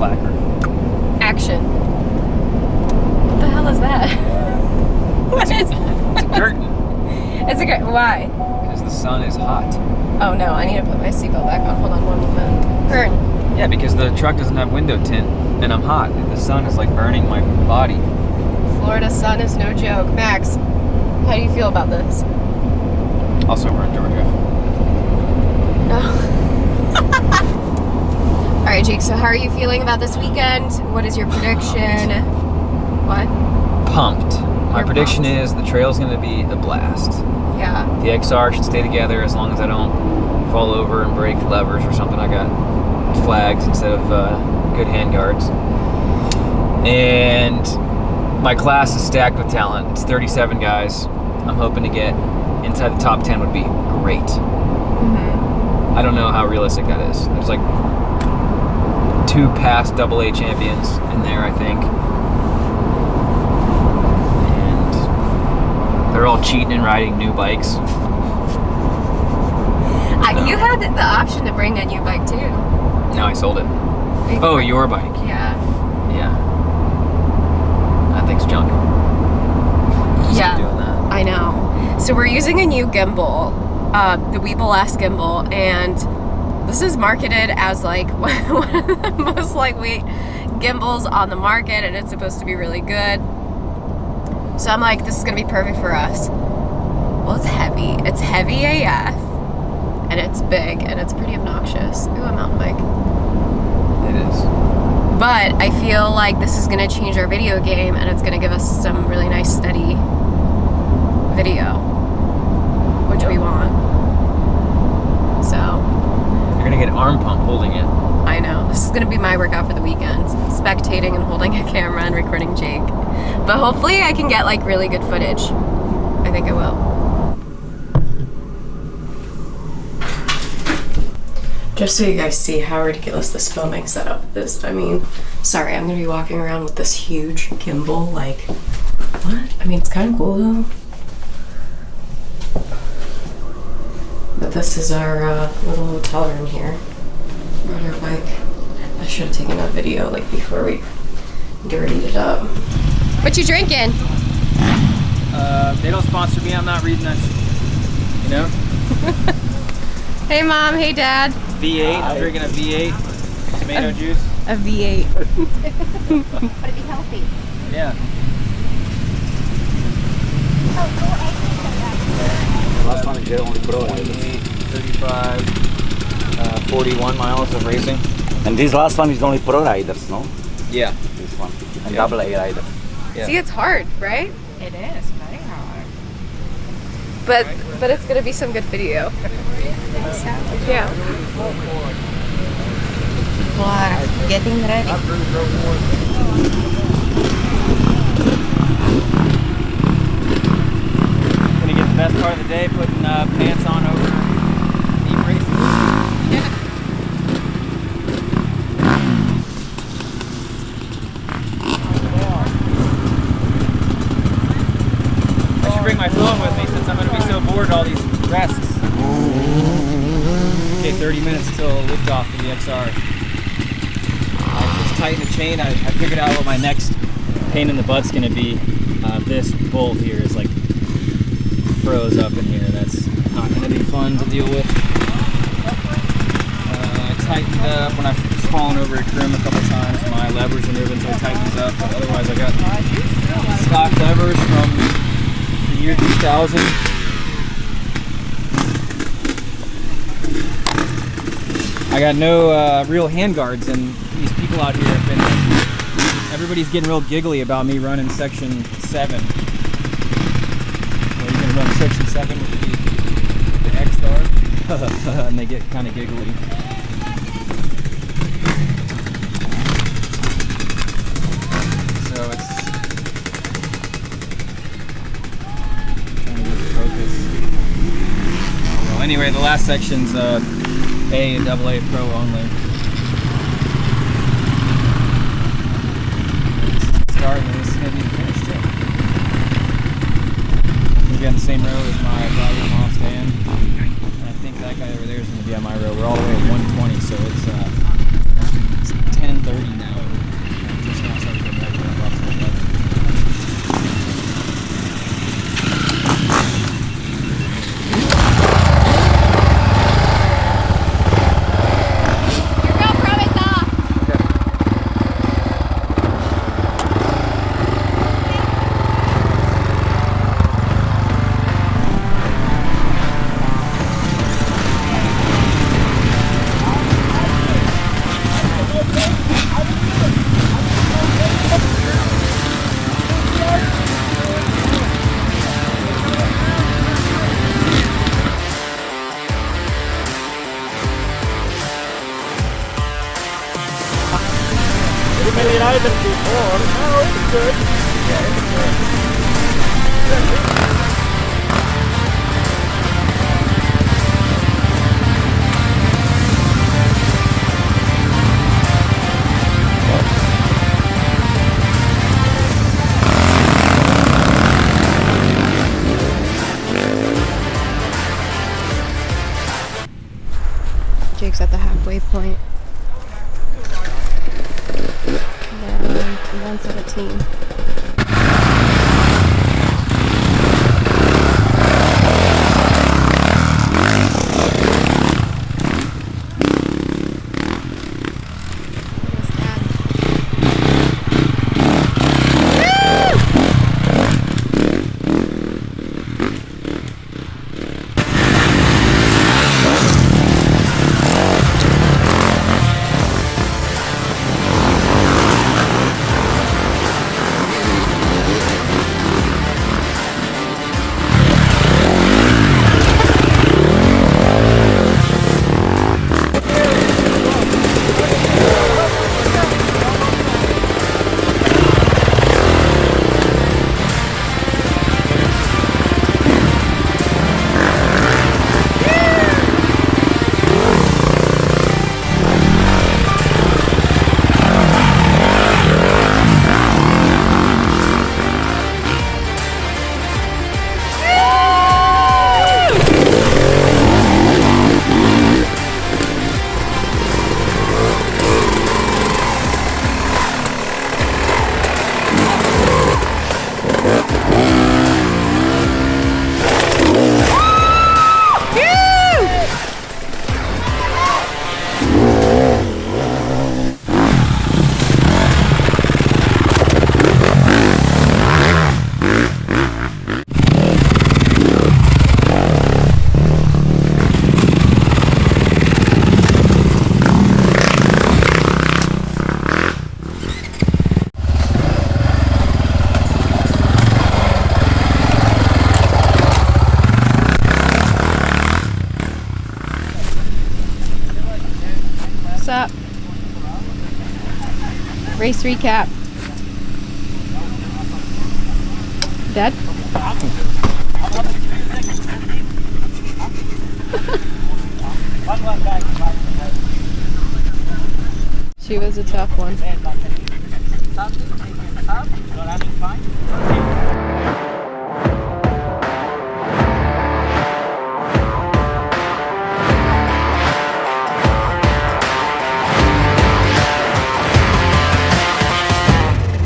clacker. Action. What the hell is that? What is that? It's a curtain. It's a curtain. Why? Because the sun is hot. Oh no, I need to put my seatbelt back on. Hold on one moment. Curtain. Yeah, because the truck doesn't have window tint, and I'm hot. The sun is like burning my body. Florida sun is no joke. Max, how do you feel about this? Also, we're in Georgia. Oh. All right, Jake, so how are you feeling about this weekend? What is your prediction? What? Pumped. My You're prediction pumped. is the trail's going to be a blast. Yeah. The XR should stay together as long as I don't fall over and break levers or something. I got flags instead of good handguards. And my class is stacked with talent. It's 37 guys. I'm hoping to get inside the top 10 would be great. Mm-hmm. I don't know how realistic that is. There's like 2 past AA champions in there, I think. And they're all cheating and riding new bikes. You had the option to bring a new bike too. No, I sold it. Oh, your bike. Yeah. Yeah. That thing's junk. Just Yeah. keep doing that. I know. So we're using a new gimbal, the Weeble S gimbal, and this is marketed as like one of the most lightweight gimbals on the market, and it's supposed to be really good. So I'm like, this is gonna be perfect for us. Well, it's heavy. It's heavy AF, and it's big, and it's pretty obnoxious. Ooh, a mountain bike. It is. But I feel like this is gonna change our video game, and it's gonna give us some really nice steady video, which we want. So You're gonna get arm pump holding it. I know this is gonna be my workout for the weekend, spectating and holding a camera and recording Jake. But hopefully I can get like really good footage. I think I will. Just so you guys see how ridiculous this filming setup is. I mean, sorry, I'm gonna be walking around with this huge gimbal. Like, what? I mean, it's kind of cool though. But this is our little hotel room here. Brought our bike. I should have taken a video like before we dirtied it up. What you drinking? They don't sponsor me. I'm not reading that. You know? Hey mom, hey dad. V8. I'm drinking a V8 tomato juice. A V8. But it'd be healthy. Yeah. Last time you did only pro rider. 35, 41 miles of racing. And this last one is only pro riders, no? Yeah. This one. And Yeah. AA riders. Yeah. See, it's hard, right? It is very hard. But it's gonna be some good video. Yeah. People are getting ready. Gonna get the best part of the day, putting pants on over knee braces. I should bring my phone with me since I'm gonna be so bored all these rests. Okay, 30 minutes till liftoff of the XR. I just tightened the chain. I figured out what my next pain in the butt's gonna be. This bolt here is like froze up in here. That's not gonna be fun to deal with. I tightened up when I was falling over a crim a couple times. My levers are moving, so it tightens up. But otherwise, I got stock levers from the year 2000. I got no real handguards, and these people out here have been. Everybody's getting real giggly about me running section 7. Well, you're gonna run section 7 with the XR, and they get kind of giggly. So it's trying to get focus. Oh, well, anyway, the last section's A and AA Pro only. Starting, this is gonna be the finish too. We got the same row as my brother-in-law stand, and I think that guy over there is gonna be on my row. We're all the way at 120, so it's 10:30 now. Many riders before. No, it's good. Yeah, it's good. Jake's at the halfway point. Down 117. What's up? Race recap. Dead? She was a tough one.